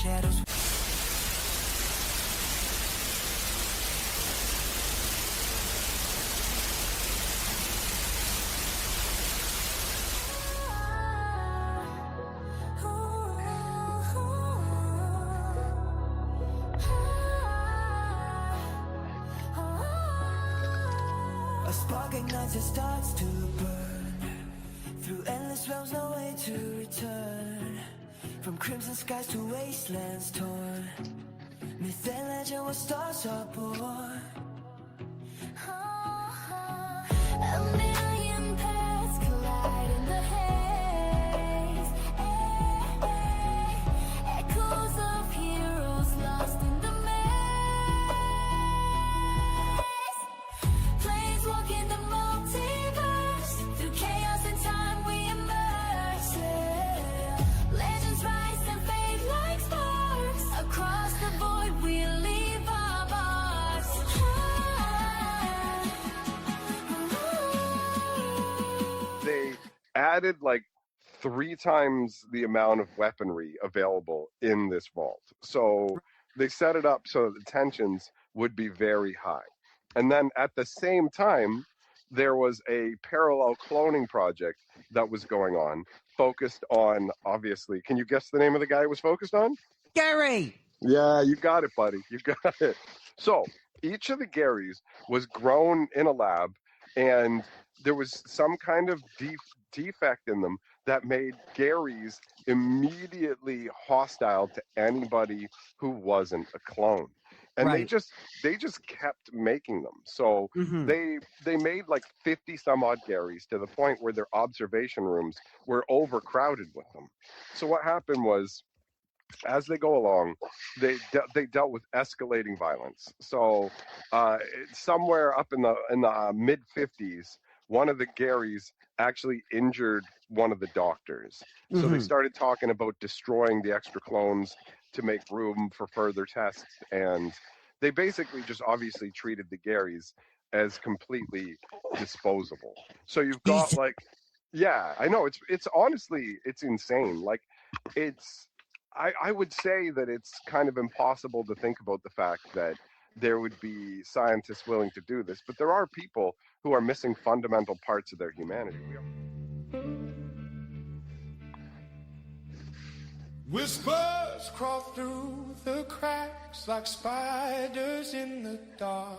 shadows. A spark ignites, it starts to burn. Through endless realms, no way to return. From crimson skies to wastelands torn. Myth and legend where stars are born. A million paths collide in the haze. Echoes of heroes lost in the maze. Planes walk in the multiverse. Through chaos and time we immerse. Legends rise and fade like sparks. Across the void we leave our marks. They added like 3 times the amount of weaponry available in this vault. So they set it up so that the tensions would be very high. And then at the same time, there was a parallel cloning project that was going on, focused on, obviously, can you guess the name of the guy it was focused on? Gary! Yeah, you got it, buddy. You got it. So each of the Garys was grown in a lab, and there was some kind of defect in them that made Garys immediately hostile to anybody who wasn't a clone. And Right. they just kept making them. So they made like 50 some odd Garys to the point where their observation rooms were overcrowded with them. So what happened was, as they go along, they dealt with escalating violence. So somewhere up in the mid 50s, one of the Garys actually injured one of the doctors. So they started talking about destroying the extra clones to make room for further tests, and they basically just obviously treated the Garys as completely disposable. So you've got like, yeah, I know, it's honestly, it's insane. Like, it's, I would say that it's kind of impossible to think about the fact that there would be scientists willing to do this, but there are people who are missing fundamental parts of their humanity. Whispers crawl through the cracks like spiders in the dark.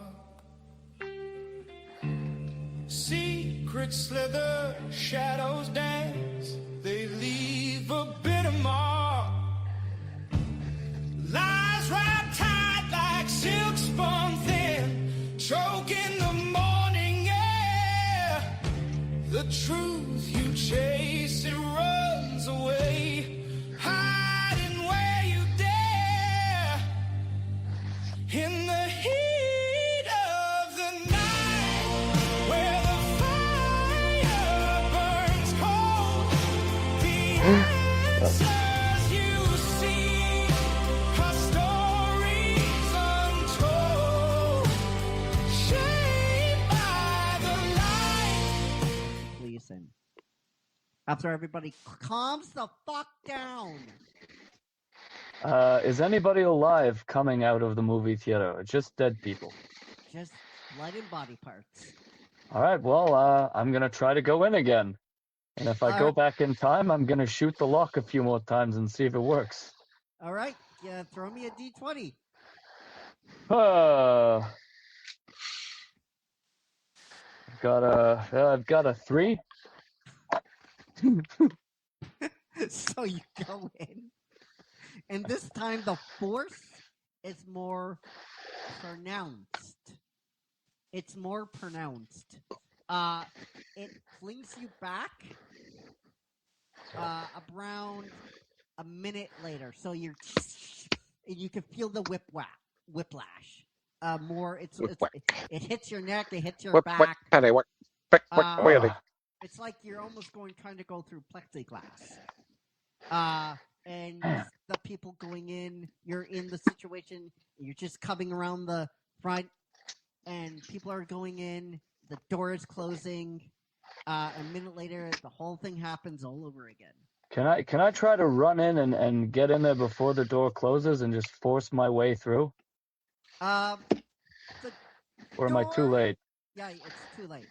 Secrets slither, shadows dance, they leave a bitter mark. Lies wrapped tight like silk spun thin, choke in the morning air. The truth you chase, it runs away, hiding where you dare. In the heat of the night, where the fire burns cold, the answers you seek are stories untold, shaped by the light. Listen. After everybody calms the fuck down. Is anybody alive coming out of the movie theater? Or just dead people? Just blood and body parts. All right, well, I'm going to try to go in again. And if I go back in time, I'm going to shoot the lock a few more times and see if it works. All right, yeah, throw me a D20. I've got a 3. So you go in, and this time the force is more pronounced. It's more pronounced. It flings you back around a minute later. So you can feel the whiplash. It hits your neck, it hits your back. It's like you're almost trying to go through plexiglass. And the people going in, you're in the situation, you're just coming around the front, and people are going in, the door is closing, a minute later, the whole thing happens all over again. Can I try to run in and get in there before the door closes and just force my way through? The Or am I too door- late? Yeah, it's too late.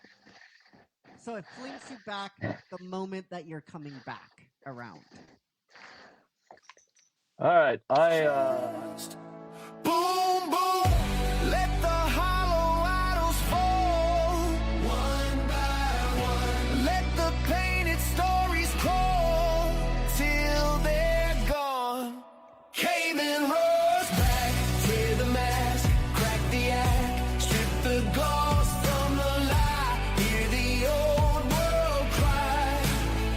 So it flings you back the moment that you're coming back around. All right, Boom, boom, let the hollow idols fall. One by one, let the painted stories crawl till they're gone. Cayman roars back, tear the mask, crack the act, strip the gauze from the lie, hear the old world cry.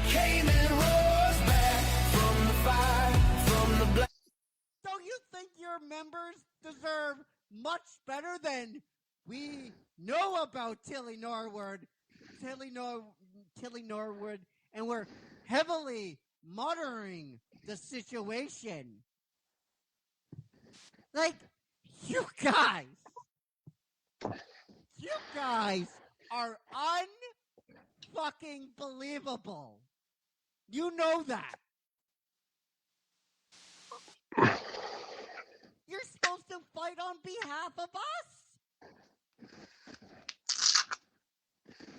Cayman roars back from the fire, from the black. Don't you think your members deserve much better than we know about Tilly Norwood, and we're heavily monitoring the situation? Like, you guys are unfucking believable. You know that. You're supposed to fight on behalf of us.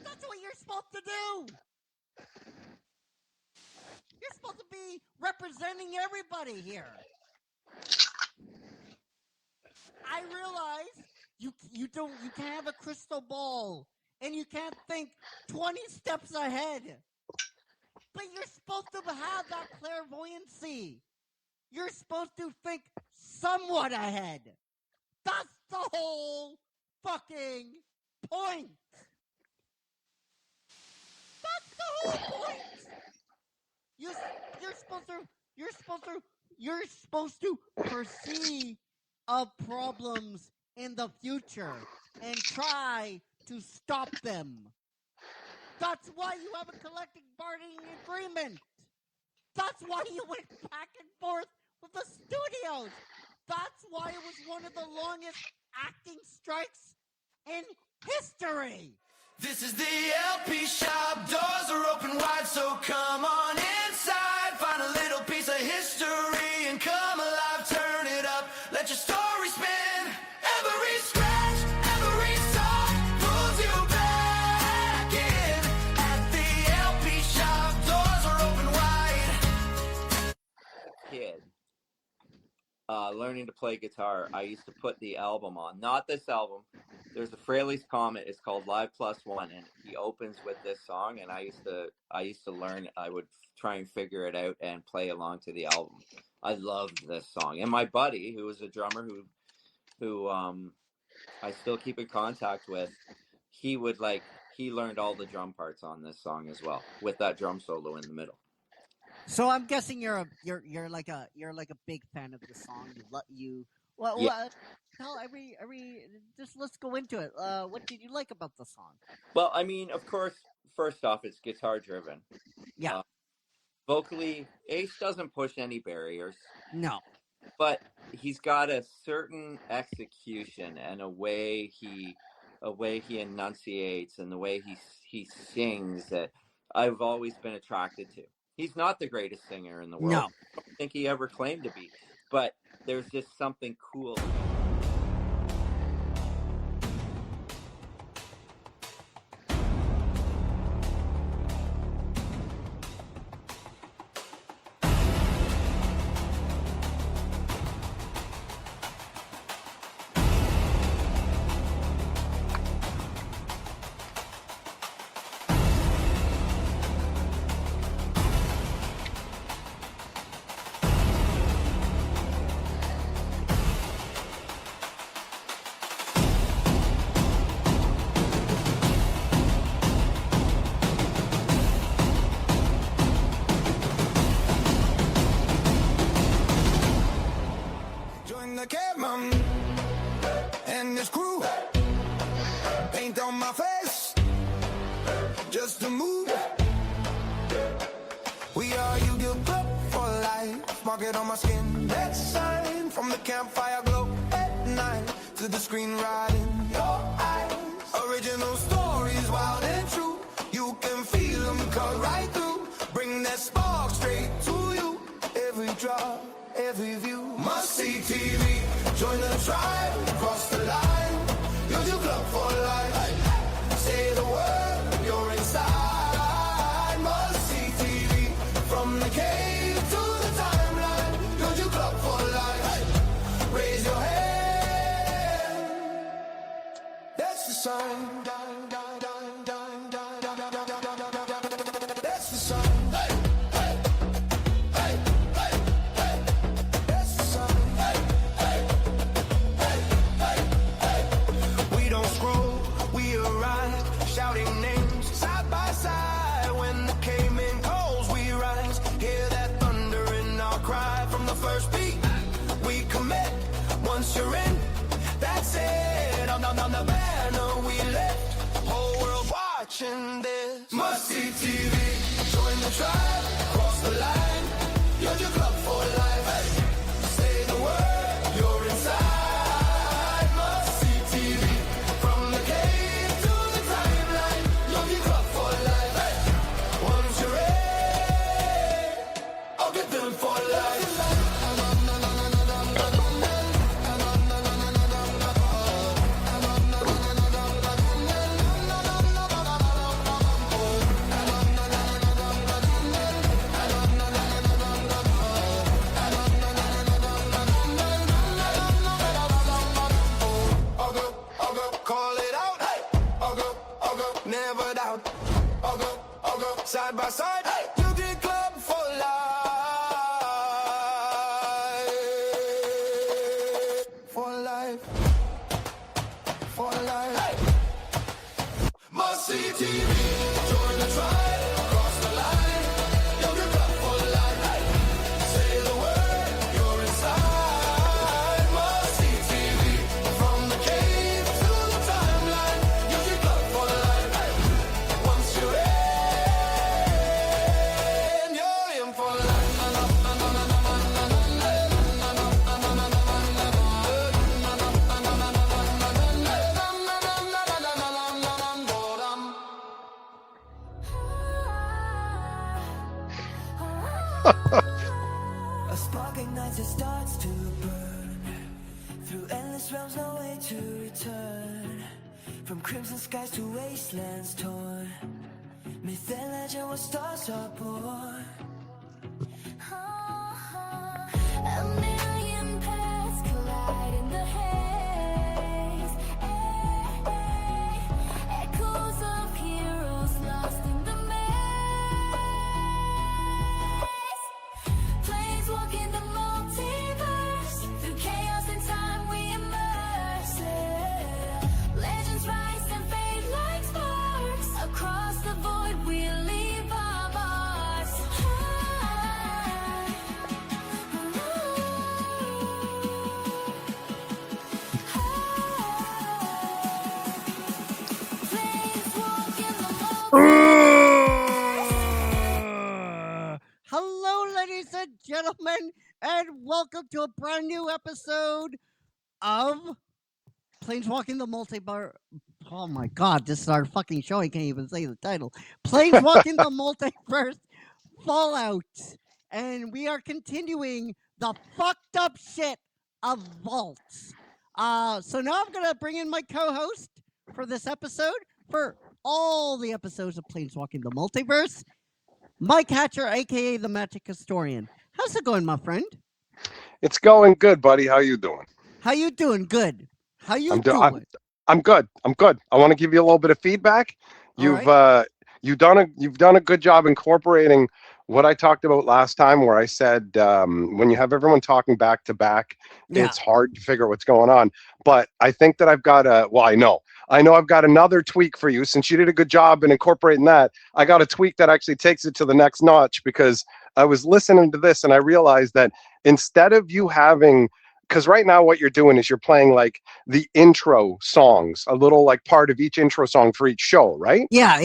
That's what you're supposed to do. You're supposed to be representing everybody here. I realize you can't have a crystal ball and you can't think 20 steps ahead. But you're supposed to have that clairvoyancy. You're supposed to think somewhat ahead. That's the whole fucking point. That's the whole point. You're supposed to perceive of problems in the future and try to stop them. That's why you have a collective bargaining agreement. That's why you went back and forth with the studios. That's why it was one of the longest acting strikes in history. This is the LP shop, doors are open wide, so come on inside. Find a little piece of history and come alive, turn it up, let your story spin. Every scratch, every song pulls you back in. At the LP shop, doors are open wide. Kid, learning to play guitar, I used to put the album on. Not this album. There's a Fraley's Comet. It's called Live Plus One, and he opens with this song. And I used to learn. I would try and figure it out and play along to the album. I loved this song. And my buddy, who was a drummer, who I still keep in contact with, he learned all the drum parts on this song as well, with that drum solo in the middle. So I'm guessing you're like a big fan of the song. Just let's go into it. What did you like about the song? Well, I mean, of course, first off, it's guitar driven. Yeah. Vocally, Ace doesn't push any barriers. No. But he's got a certain execution and a way he enunciates and the way he sings that I've always been attracted to. He's not the greatest singer in the world. No. I don't think he ever claimed to be. But there's just something cool. Join the cameraman and his crew. Paint on my face, just to move. We are Yu-Gi-Oh Club for life. Mark it on my skin, that sign. From the campfire glow at night to the screen right in your eyes. Original stories, wild and true. You can feel them cut right through. Bring that spark straight drop, every view. Must see TV, join the tribe, cross the line. You're your club for life. Say the word, you're inside. Must see TV, from the cave to the timeline. You're your club for life. Raise your hand. That's the sign. That's the sign. We don't scroll, we arrive, shouting names side by side. When the caveman calls, we rise. Hear that thunder in our cry. From the first beat, we commit. Once you're in, that's it. On the banner we left. Whole world watching this. Must see TV. Join the tribe, cross the line. You're your club for life. Say the word, you're inside. Must see TV. From the cave to the timeline. You're your club for life. Once you're in, I'll get them for life. I'll go, call it out. I'll go, never doubt. I'll go, side by side. You get club for life. For life. For life. Must see TV. Join the tribe. Cross the line. You get club for life. Say the word. You're inside. Must see TV. From the cave to the timeline. You get club for life. Once you're in, you're in for life. A spark ignites, it starts to burn. Through endless realms, no way to return. From crimson skies to wastelands torn. Myth and legend where stars are born. A million paths collide in the haze. Echoes of heroes lost in the maze. Planes walk in the multiverse. Through chaos and time we immerse. Legends rise and fade like sparks. Across the void we leave our marks. Planes walk in the Hello, ladies and gentlemen, and welcome to a brand new episode of Planeswalking the Multiverse. Oh my god, this is our fucking show. I can't even say the title. Planeswalking the Multiverse Fallout. And we are continuing the fucked up shit of Vaults. So now I'm going to bring in my co-host for this episode, for all the episodes of Planeswalking the Multiverse, Mike Hatcher, aka the Magic Historian. How's it going, my friend? It's going good, buddy. How you doing? How you doing? Good. How you I'm doing? I'm good. I'm good. I want to give you a little bit of feedback. All You've right. you've done a good job incorporating what I talked about last time, where I said when you have everyone talking back to back, Yeah. it's hard to figure out what's going on. But I think that I've got I know I've got another tweak for you. Since you did a good job in incorporating that, I got a tweak that actually takes it to the next notch, because I was listening to this and I realized that instead of you having, because right now what you're doing is you're playing like the intro songs, a little like part of each intro song for each show, right? Yeah.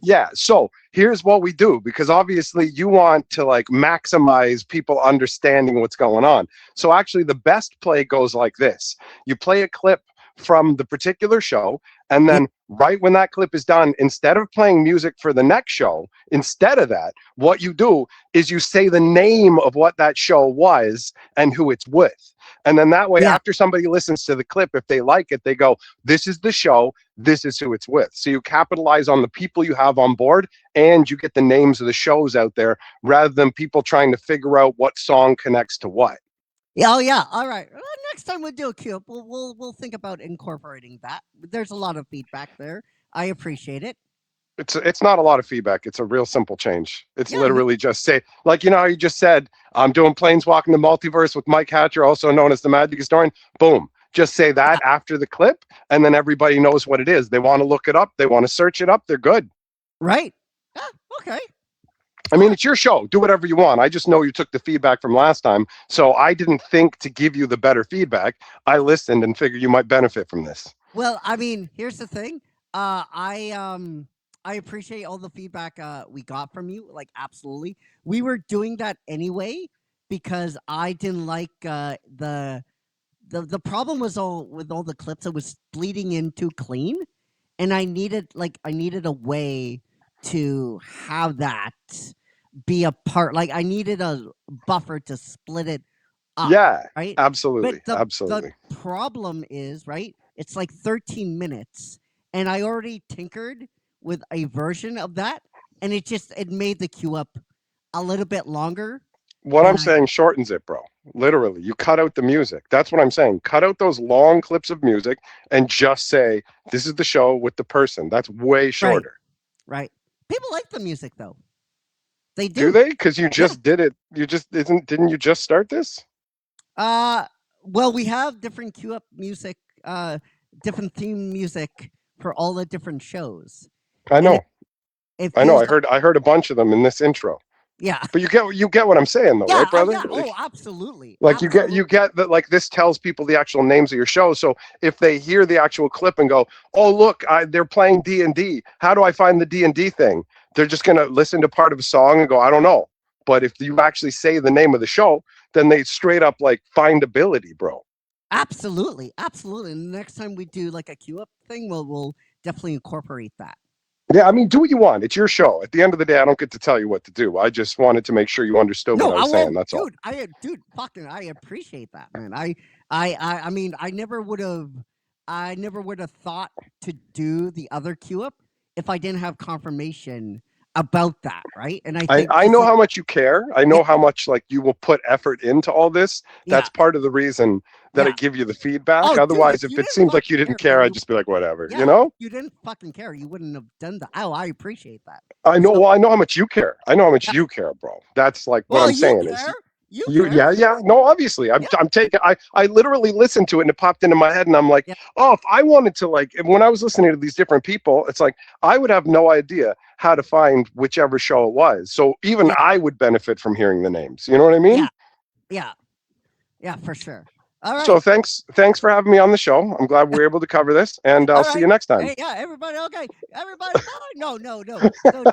Yeah. So here's what we do, because obviously you want to like maximize people understanding what's going on. So actually the best play goes like this. You play a clip from the particular show. And then right when that clip is done, instead of playing music for the next show, instead of that, what you do is you say the name of what that show was and who it's with. And then that way, after somebody listens to the clip, if they like it, they go, this is the show, this is who it's with. So you capitalize on the people you have on board, and you get the names of the shows out there rather than people trying to figure out what song connects to what. Oh yeah, all right. Well, next time we do a queue up, we'll think about incorporating that. There's a lot of feedback there. I appreciate it. It's not a lot of feedback. It's a real simple change. It's literally just say, like, you know how you just said, I'm doing Planeswalking the Multiverse with Mike Hatcher, also known as the Magic Historian. Boom. Just say that after the clip, and then everybody knows what it is. They want to look it up. They want to search it up. They're good. Right. Okay. I mean, it's your show. Do whatever you want. I just know you took the feedback from last time, so I didn't think to give you the better feedback. I listened and figured you might benefit from this. Well, I mean, here's the thing. I appreciate all the feedback we got from you. Like, absolutely. We were doing that anyway because I didn't like the problem was with all the clips. It was bleeding in too clean, and I needed a way to have that be a part. Like, I needed a buffer to split it up. Yeah, right. Absolutely. But Absolutely. The problem is, right, it's like 13 minutes, and I already tinkered with a version of that, and it made the queue up a little bit longer. What I'm saying shortens it, bro. Literally, you cut out the music. That's what I'm saying. Cut out those long clips of music and just say, this is the show with the person. That's way shorter. Right. People like the music, though. They do. Do they? Because you just did it. Didn't you just start this? Well, we have different queue up music, different theme music for all the different shows. I know. I know. Like, I heard a bunch of them in this intro. Yeah. But you get what I'm saying, though, right, brother? Yeah. Oh, absolutely. Like, you get that, like, this tells people the actual names of your show. So if they hear the actual clip and go, oh, look, they're playing D&D. How do I find the D&D thing? They're just going to listen to part of a song and go, I don't know. But if you actually say the name of the show, then they straight up, like, findability, bro. Absolutely. Absolutely. And the next time we do, like, a queue up thing, we'll definitely incorporate that. Yeah, I mean, do what you want. It's your show. At the end of the day, I don't get to tell you what to do. I just wanted to make sure you understood what I was saying. That's all. I appreciate that, man. I mean, I never would have thought to do the other queue up if I didn't have confirmation about that, right? And I know how much you care. I know how much, like, you will put effort into all this. That's part of the reason that I give you the feedback. Otherwise, if it seems like you didn't care, I'd just be like, whatever, you know? You didn't fucking care. You wouldn't have done that. Oh, I appreciate that. I know. Well, I know how much you care. I know how much you care, bro. That's like what I'm saying is. Yeah. No, obviously, I'm taking. I literally listened to it and it popped into my head, and I'm like, oh, if I wanted to, like, when I was listening to these different people, it's like I would have no idea how to find whichever show it was. So even I would benefit from hearing the names. You know what I mean? Yeah, for sure. All right. So thanks for having me on the show. I'm glad we were able to cover this, and I'll see you next time. Hey, yeah, everybody. Okay, everybody. No. So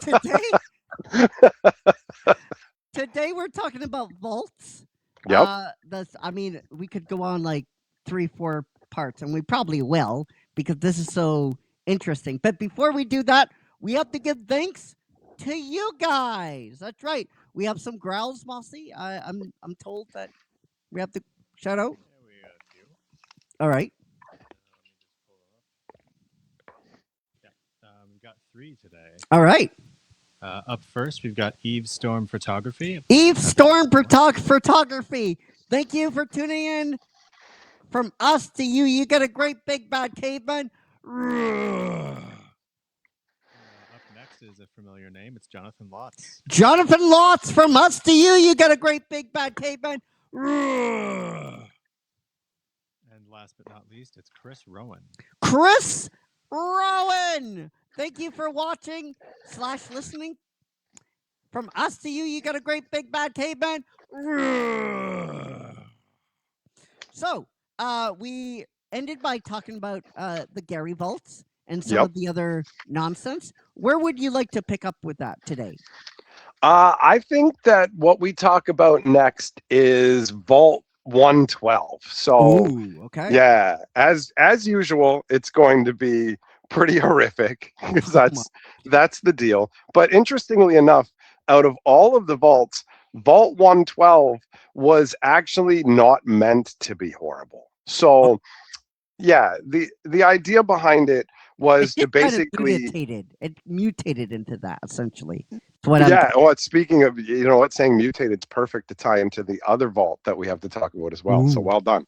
today we're talking about vaults. Yep. I mean, we could go on like 3-4 parts, and we probably will because this is so interesting. But before we do that, we have to give thanks to you guys. That's right. We have some growls, Mossy. I'm told that we have to shout out. All right. We've got 3 today. All right. Up first, we've got Eve Storm Photography. Eve Storm Photography. Thank you for tuning in. From us to you, you get a great big bad caveman. Up next is a familiar name. It's Jonathan Lotz. Jonathan Lotz, from us to you, you get a great big bad caveman. And last but not least, it's Chris Rowan. Chris Rowan. Thank you for watching / listening. From us to you, you got a great big bad caveman. So, we ended by talking about the Gary Vaults and some of the other nonsense. Where would you like to pick up with that today? I think that what we talk about next is vault 112. So Ooh, okay. yeah, as usual, it's going to be pretty horrific because Oh my. that's the deal. But interestingly enough, out of all of the vaults, Vault 112 was actually not meant to be horrible. Oh, So yeah, the idea behind it it was to just kind of basically mutated. It mutated into that essentially. That's what I'm. yeah. Well, speaking of, you know what, saying mutated, it's perfect to tie into the other vault that we have to talk about as well. So Ooh. well done.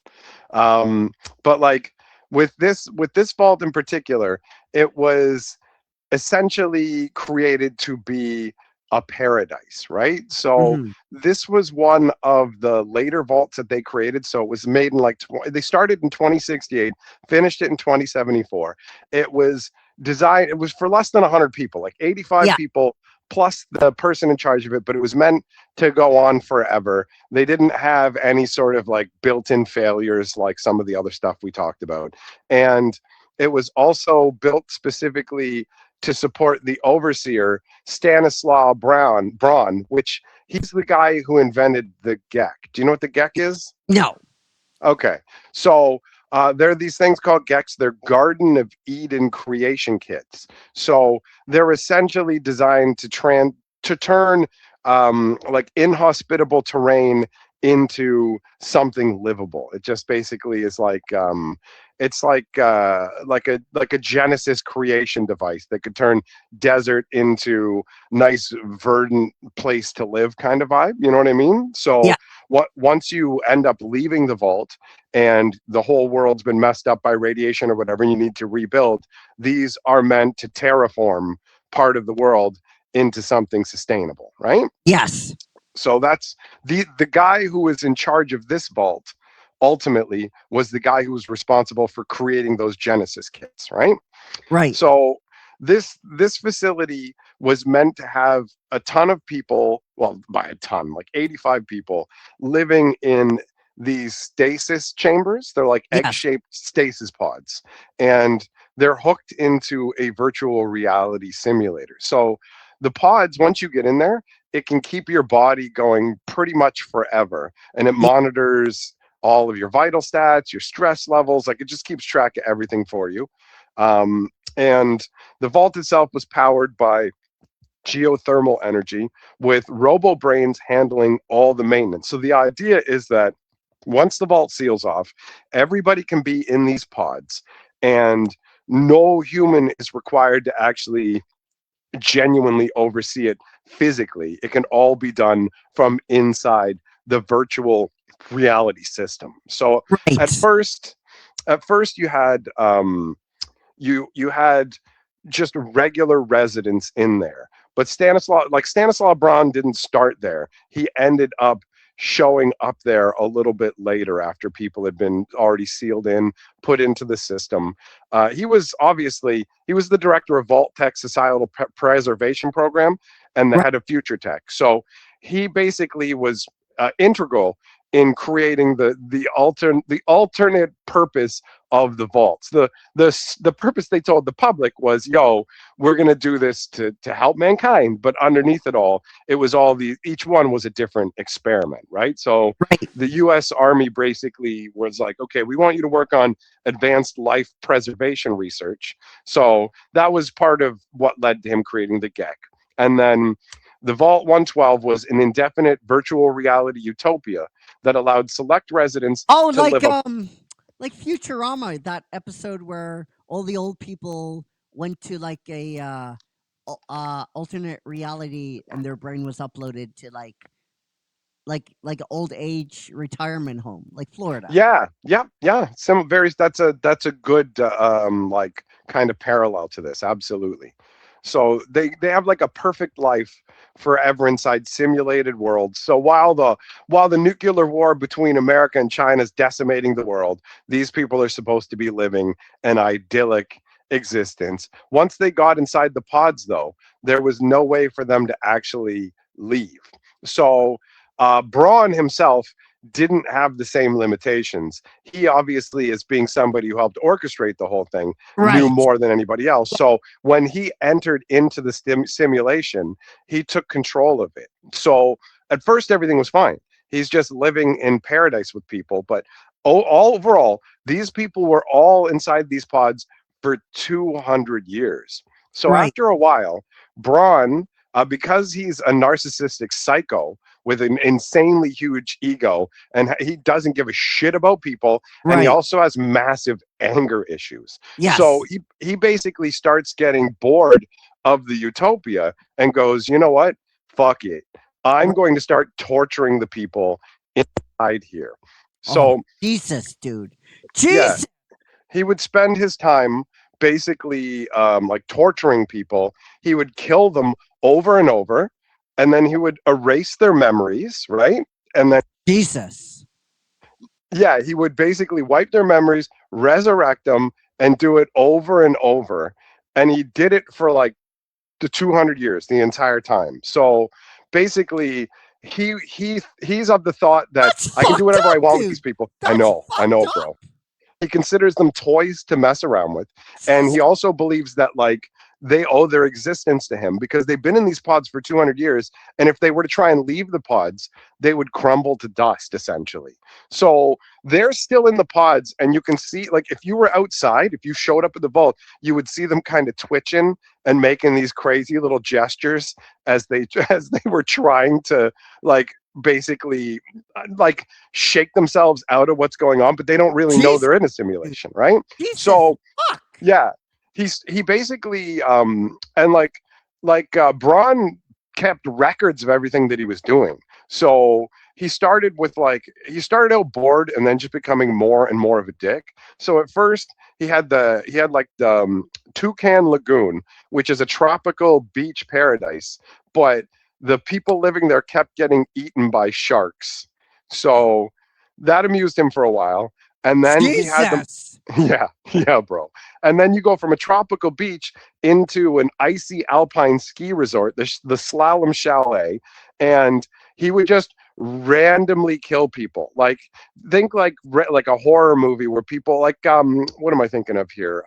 But like with this vault in particular, it was essentially created to be a paradise, right? So Hmm. this was one of the later vaults that they created. So it was made in like they started in 2068, finished it in 2074. It was designed. It was for less than 100 people, like 85 Yeah. people plus the person in charge of it. But it was meant to go on forever. They didn't have any sort of like built-in failures like some of the other stuff we talked about, and it was also built specifically to support the overseer Stanislaw Braun, which he's the guy who invented the Gek. Do you know what the Gek is? No. Okay, so there are these things called Geks. They're Garden of Eden creation kits. So they're essentially designed to turn like inhospitable terrain into something livable. It just basically is like it's like a Genesis creation device that could turn desert into nice verdant place to live kind of vibe. You know what I mean? So Yeah. once you end up leaving the vault and the whole world's been messed up by radiation or whatever, and you need to rebuild, these are meant to terraform part of the world into something sustainable, right? Yes. So that's the guy who was in charge of this vault ultimately was the guy who was responsible for creating those Genesis kits, right? Right. So this facility was meant to have a ton of people, well, by a ton, like 85 people living in these stasis chambers. They're like Yes. egg-shaped stasis pods, and they're hooked into a virtual reality simulator. So the pods, once you get in there, it can keep your body going pretty much forever, and it Yeah. monitors all of your vital stats, your stress levels. Like it just keeps track of everything for you. And the vault itself was powered by geothermal energy with robo brains handling all the maintenance. So the idea is that once the vault seals off, everybody can be in these pods, and no human is required to actually genuinely oversee it physically. It can all be done from inside the virtual reality system. So at Right. first, you had you had just regular residents in there. But Stanislaw Braun didn't start there. He ended up showing up there a little bit later after people had been already sealed in, put into the system. He was the director of Vault Tech Societal Preservation Program and the Right. head of Future Tech. So he basically was integral in creating the alternate purpose of the vaults. The purpose they told the public was, yo, we're going to do this to help mankind, but underneath it all, it was each one was a different experiment, right? So Right. the US Army basically was like, okay, we want you to work on advanced life preservation research. So that was part of what led to him creating the GEC. And then the Vault 112 was an indefinite virtual reality utopia that allowed select residents Oh, to live a like Futurama, that episode where all the old people went to like a alternate reality and their brain was uploaded to like old age retirement home, like Florida. yeah. Some very that's a good like kind of parallel to this. Absolutely. So they have like a perfect life forever inside simulated worlds. So while the nuclear war between America and China is decimating the world, these people are supposed to be living an idyllic existence. Once they got inside the pods, though, there was no way for them to actually leave. So Braun himself didn't have the same limitations. He obviously, as being somebody who helped orchestrate the whole thing, knew Right. more than anybody else. So when he entered into the simulation, he took control of it. So at first, everything was fine. He's just living in paradise with people. But overall, these people were all inside these pods for 200 years. So Right. after a while, Braun, because he's a narcissistic psycho with an insanely huge ego, and he doesn't give a shit about people, and he Right. also has massive anger issues. Yes. So he basically starts getting bored of the utopia and goes, you know what? Fuck it. I'm going to start torturing the people inside here. So Oh, Jesus, dude. yeah, Jesus. he would spend his time basically like torturing people. He would kill them over and over, and then he would erase their memories, right? And then Jesus. yeah, he would basically wipe their memories, resurrect them, and do it over and over. And he did it for like the 200 years, the entire time. So basically, he's of the thought that That's I can do fucked whatever I up, want with dude. these people. That's I fucked know, up. bro. He considers them toys to mess around with, and he also believes that like they owe their existence to him because they've been in these pods for 200 years, and if they were to try and leave the pods, they would crumble to dust essentially. So they're still in the pods, and you can see, like, if you were outside, if you showed up at the vault, you would see them kind of twitching and making these crazy little gestures as they as they were trying to like basically like shake themselves out of what's going on, but they don't really know Jesus. they're in a simulation, right? Jesus. So Fuck. yeah, he basically and Braun kept records of everything that he was doing. So he started out bored and then just becoming more and more of a dick. So at first he had like the Toucan Lagoon, which is a tropical beach paradise, but the people living there kept getting eaten by sharks. So that amused him for a while. And then he had them. Jesus. Yeah, bro. And then you go from a tropical beach into an icy alpine ski resort, the Slalom Chalet, and he would just randomly kill people. Like think like a horror movie where people like what am I thinking of here?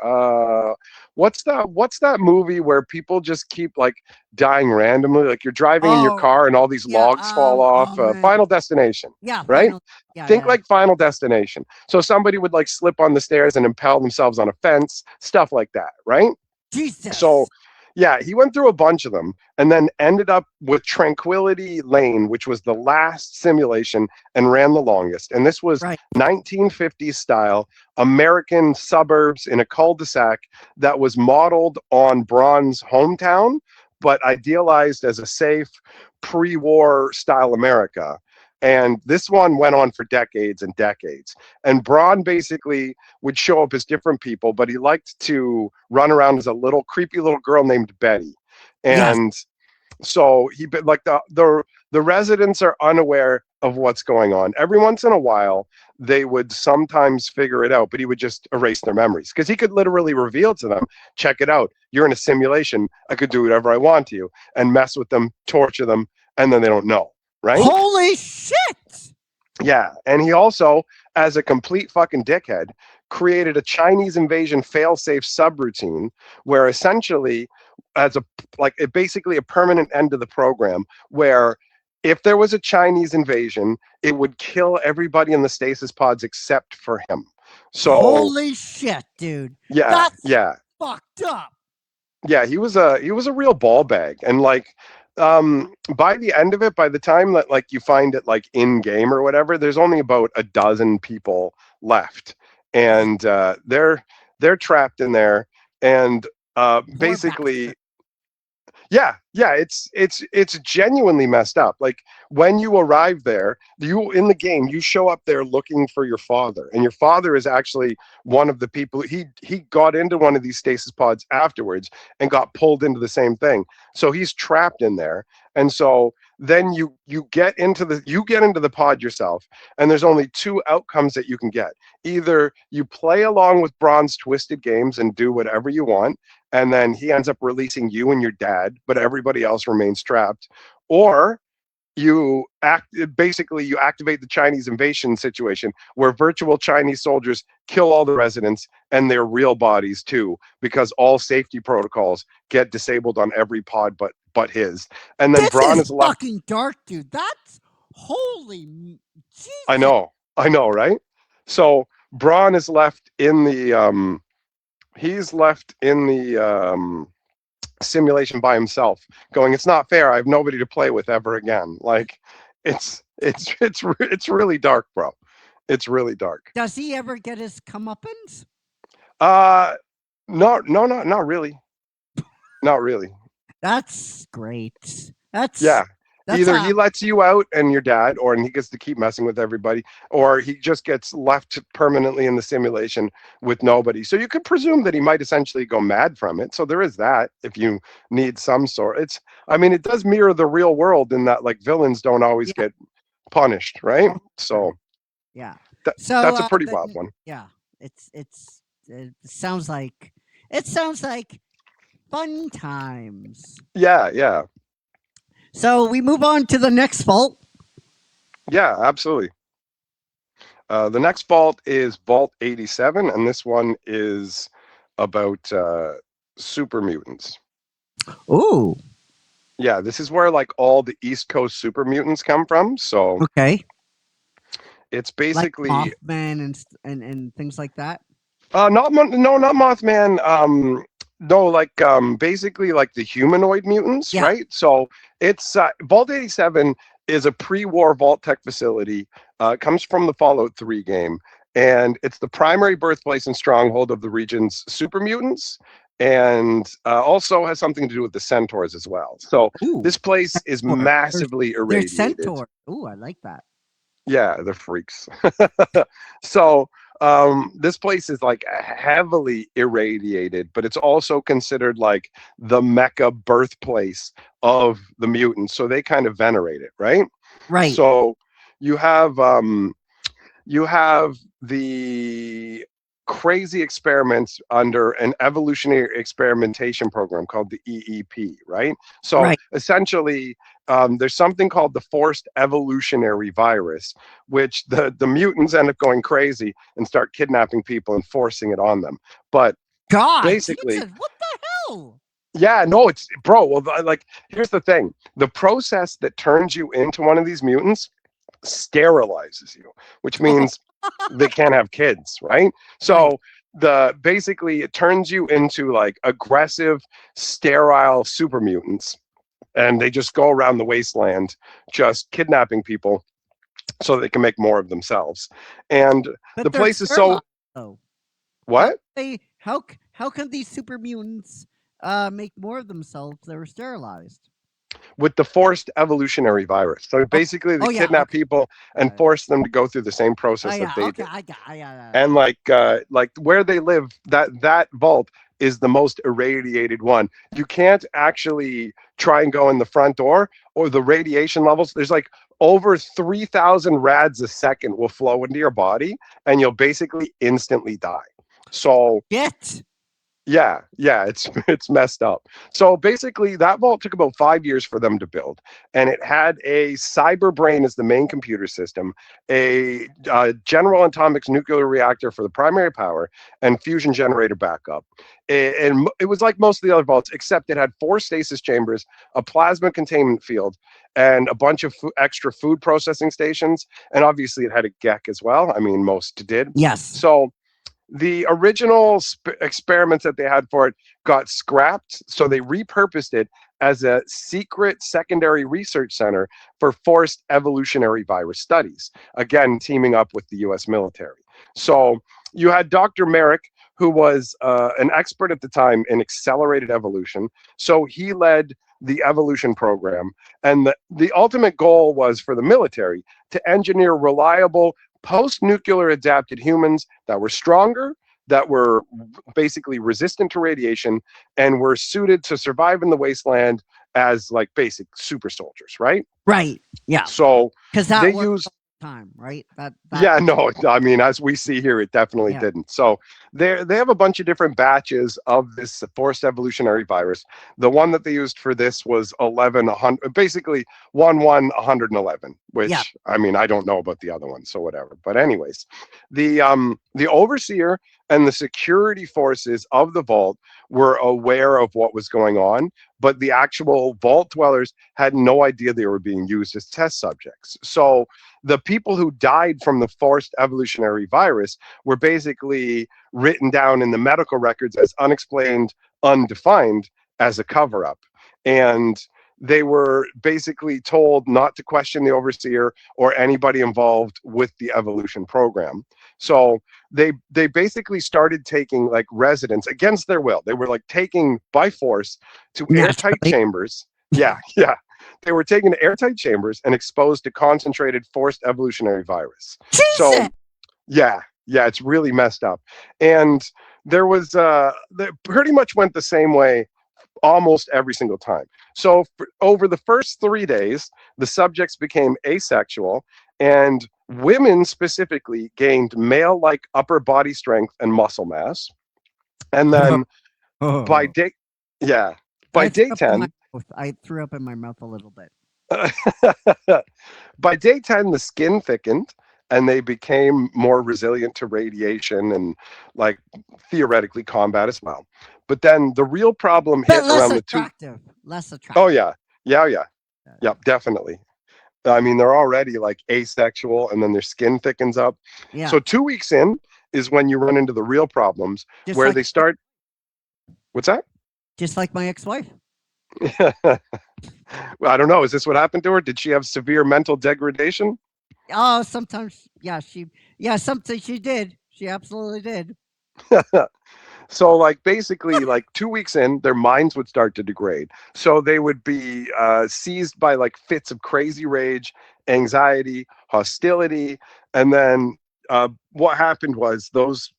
What's that movie where people just keep like dying randomly? Like you're driving in your Oh, car and all these yeah. logs fall off. Man. Final Destination. Yeah. Right? Final. Yeah. Think yeah. like Final Destination. So somebody would like slip on the stairs and impale themselves on a fence, stuff like that, right? Jesus. So yeah, he went through a bunch of them and then ended up with Tranquility Lane, which was the last simulation and ran the longest. And this was Right. 1950s style American suburbs in a cul-de-sac that was modeled on Braun's hometown, but idealized as a safe pre-war style America. And this one went on for decades and decades. And Braun basically would show up as different people, but he liked to run around as a little creepy little girl named Betty. And so he like the residents are unaware of what's going on. Every once in a while, they would sometimes figure it out, but he would just erase their memories because he could literally reveal to them, check it out. You're in a simulation. I could do whatever I want to you and mess with them, torture them, and then they don't know. Right? Holy shit! Yeah, and he also, as a complete fucking dickhead, created a Chinese invasion failsafe subroutine where essentially, basically a permanent end to the program, where if there was a Chinese invasion, it would kill everybody in the stasis pods except for him. So holy shit, dude! Yeah, That's fucked up. Yeah, he was a real ball bag, and like by the end of it, by the time that like you find it like in game or whatever, there's only about a dozen people left, and they're trapped in there, and basically yeah, it's genuinely messed up. Like when you arrive there, you in the game, you show up there looking for your father, and your father is actually one of the people. He got into one of these stasis pods afterwards and got pulled into the same thing. So he's trapped in there, and so then you get into the pod yourself, and there's only two outcomes that you can get. Either you play along with Braun's twisted games and do whatever you want, and then he ends up releasing you and your dad, but everybody else remains trapped, or you activate the Chinese invasion situation where virtual Chinese soldiers kill all the residents and their real bodies too, because all safety protocols get disabled on every pod but his. And then this Braun is is left. fucking dark, dude. That's Jesus. I know, right? So Braun is left in the he's left in the simulation by himself, going, "It's not fair. I have nobody to play with ever again." Like, it's really dark, bro. It's really dark. Does he ever get his comeuppance? Not really. Not really. That's great. That's Yeah. That's Either he lets you out and your dad, or he gets to keep messing with everybody, or he just gets left permanently in the simulation with nobody. So you could presume that he might essentially go mad from it. So there is that if you need some sort. It does mirror the real world in that, like, villains don't always get punished, right? So yeah. that's a pretty wild one. Yeah. It sounds like fun times. Yeah. So we move on to the next vault. Yeah, absolutely. The next vault is Vault 87, and this one is about super mutants. Ooh. Yeah, this is where, like, all the East Coast super mutants come from. So okay, it's basically like Mothman and things like that. not Mothman. No, like, basically like the humanoid mutants, Yeah. right? So it's Vault 87 is a pre-war vault tech facility. It comes from the Fallout 3 game, and it's the primary birthplace and stronghold of the region's super mutants, and also has something to do with the centaurs as well. So Ooh, this place is centaur. massively They're irradiated. centaur. Ooh, I like that. Yeah, the freaks. So this place is, like, heavily irradiated, but it's also considered like the Mecca birthplace of the mutants. So they kind of venerate it, right? Right. So you have the crazy experiments under an evolutionary experimentation program called the EEP, right? So Right. essentially, there's something called the forced evolutionary virus, which the mutants end up going crazy and start kidnapping people and forcing it on them. But God, basically, Jesus, what the hell? yeah, no, it's, bro. Well, like, here's the thing: the process that turns you into one of these mutants sterilizes you, which means they can't have kids, right? So basically it turns you into, like, aggressive, sterile super mutants, and they just go around the wasteland just kidnapping people so they can make more of themselves. And But the they're place is so sterilized, though. what? How can these super mutants make more of themselves that were sterilized? With the forced evolutionary virus. So basically they kidnap people and force them to go through the same process that they did. And like where they live, that vault is the most irradiated one. You can't actually try and go in the front door, or the radiation levels. There's like over 3,000 rads a second will flow into your body, and you'll basically instantly die. So yeah, it's messed up. So basically, that vault took about 5 years for them to build, and it had a cyber brain as the main computer system, a General Atomics nuclear reactor for the primary power, and fusion generator backup. And it was like most of the other vaults, except it had 4 stasis chambers, a plasma containment field, and a bunch of extra food processing stations. And obviously, it had a GEC as well. I mean, most did. Yes. So the original experiments that they had for it got scrapped, so they repurposed it as a secret secondary research center for forced evolutionary virus studies, again teaming up with the US military. So you had Dr. Merrick, who was an expert at the time in accelerated evolution. So he led the evolution program, and the ultimate goal was for the military to engineer reliable post-nuclear adapted humans that were stronger, that were basically resistant to radiation, and were suited to survive in the wasteland as, like, basic super soldiers, right? Right. Yeah. So because that they worked used all the time, right? Yeah, no, I mean, as we see here, it definitely didn't. So they have a bunch of different batches of this forced evolutionary virus. The one that they used for this was 1100, basically 111, which I mean, I don't know about the other one, so whatever. But anyways, the overseer and the security forces of the vault were aware of what was going on, but the actual vault dwellers had no idea they were being used as test subjects. So the people who died from the forced evolutionary virus were basically written down in the medical records as unexplained, undefined, as a cover-up. And they were basically told not to question the overseer or anybody involved with the evolution program. So they basically started taking like residents against their will. They were like taking by force to airtight chambers. Yeah, yeah. They were taken to airtight chambers and exposed to concentrated forced evolutionary virus. Jesus! So yeah, it's really messed up. And there was they pretty much went the same way almost every single time. So over the first 3 days, the subjects became asexual, and women specifically gained male-like upper body strength and muscle mass. And then by day, by day 10, I threw up in my mouth a little bit. by day 10, the skin thickened and they became more resilient to radiation and like theoretically combat as well. But then the real problem hit around the less attractive. Oh yeah, definitely. I mean, they're already like asexual, and then their skin thickens up. Yeah. So 2 weeks in is when you run into the real problems, Just where like- they start. What's that? Just like my ex-wife. Well, I don't know. Is this what happened to her? Did she have severe mental degradation? Oh, sometimes, sometimes she did. She absolutely did. So like basically like 2 weeks in, their minds would start to degrade. So they would be seized by like fits of crazy rage, anxiety, hostility. And then what happened was those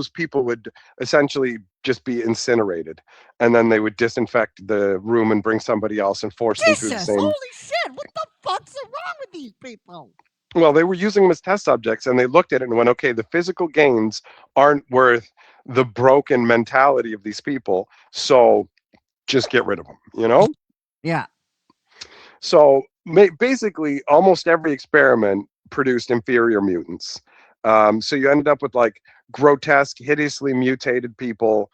people would essentially just be incinerated. And then they would disinfect the room and bring somebody else and force them through the same. Holy shit, what the fuck's wrong with these people? Well, they were using them as test subjects, and they looked at it and went, okay, the physical gains aren't worth the broken mentality of these people, so just get rid of them, you know? Yeah. So basically, almost every experiment produced inferior mutants. So you ended up with like grotesque, hideously mutated people.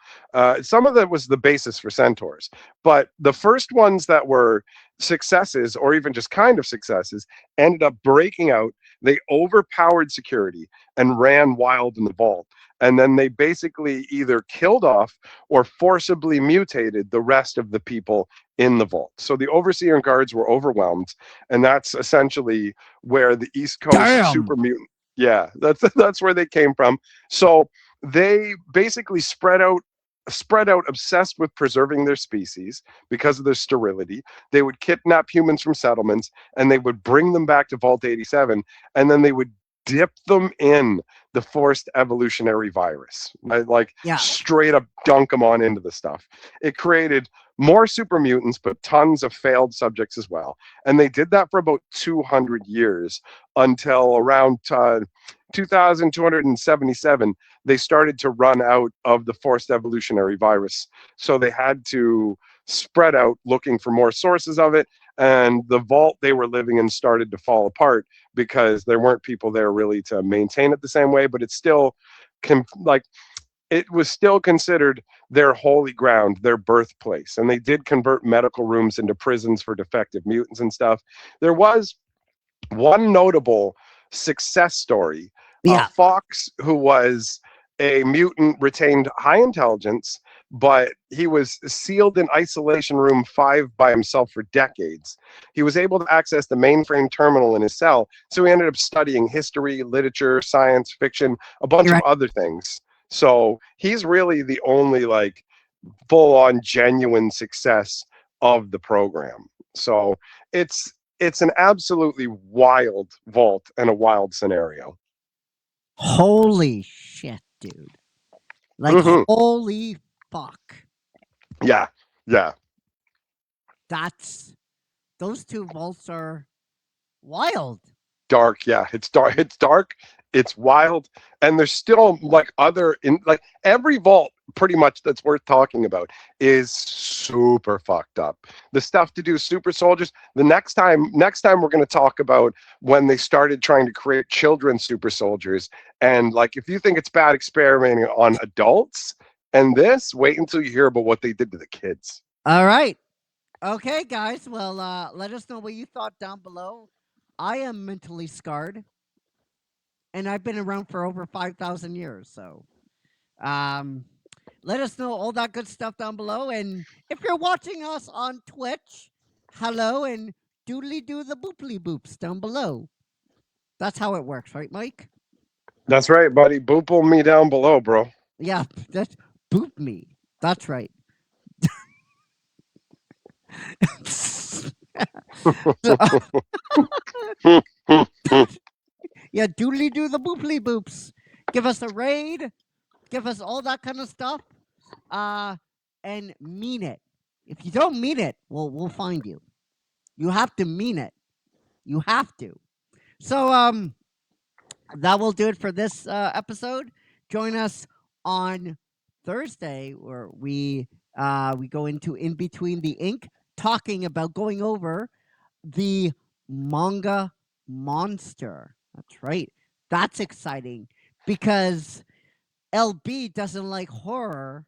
Some of that was the basis for centaurs, but the first ones that were successes, or even just kind of successes, ended up breaking out. They overpowered security and ran wild in the vault. And then they basically either killed off or forcibly mutated the rest of the people in the vault. So the overseer and guards were overwhelmed, and that's essentially where the East Coast super mutant. Yeah, that's where they came from. So they basically spread out, obsessed with preserving their species because of their sterility. They would kidnap humans from settlements, and they would bring them back to Vault 87, and then they would dip them in the forced evolutionary virus. Straight up dunk them on into the stuff. It created more super mutants, but tons of failed subjects as well. And they did that for about 200 years until around 2277, they started to run out of the forced evolutionary virus. So they had to spread out looking for more sources of it. And the vault they were living in started to fall apart because there weren't people there really to maintain it the same way. But it's still it was still considered their holy ground, their birthplace. And they did convert medical rooms into prisons for defective mutants and stuff. There was one notable success story. Fox, who was a mutant, retained high intelligence, but he was sealed in isolation room 5 by himself for decades. He was able to access the mainframe terminal in his cell, so he ended up studying history, literature, science, fiction, a bunch of other things. So he's really the only like full-on genuine success of the program. So it's an absolutely wild vault and a wild scenario. Holy shit, dude. Like, holy fuck. Yeah. Those two vaults are wild. Dark, yeah. It's dark. It's wild. And there's still like every vault pretty much that's worth talking about is super fucked up. The stuff to do super soldiers. The next time we're going to talk about when they started trying to create children super soldiers. And like, if you think it's bad experimenting on adults and this, wait until you hear about what they did to the kids. All right. Okay, guys. Well, let us know what you thought down below. I am mentally scarred, and I've been around for over 5,000 years. So, let us know all that good stuff down below. And if you're watching us on Twitch, hello, and doodly do the booply boops down below. That's how it works, right, Mike? That's right, buddy. Boople me down below, bro. Yeah, that's boop me. That's right. Yeah, doodly do the booply boops. Give us a raid. Give us all that kind of stuff. And mean it. If you don't mean it, we'll find you. You have to mean it. You have to. So that will do it for this episode. Join us on Thursday, where we go into In Between the Ink, talking about going over the manga monster. That's right. That's exciting because LB doesn't like horror,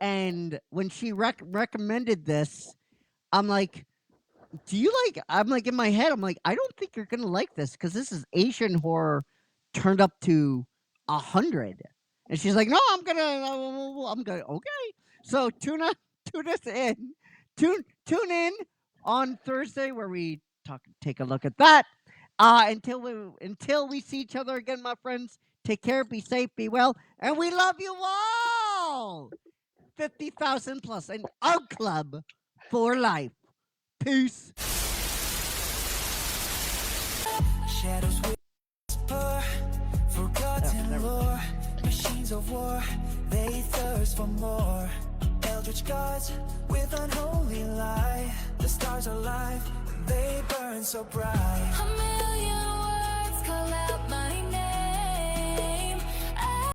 and when she recommended this, I'm like, do you like? I'm like, in my head, I'm like, I don't think you're gonna like this because this is Asian horror turned up to 100. And she's like, no, I'm gonna. Okay. So tune us in. Tune in on Thursday where we take a look at that. Until we see each other again, my friends. Take care, be safe, be well, and we love you all. 50,000 plus, an out club for life. Peace. Shadows whisper, forgotten lore. Machines of war, they thirst for more. Eldritch gods with unholy light. The stars are alive, they burn so bright. A million words call out my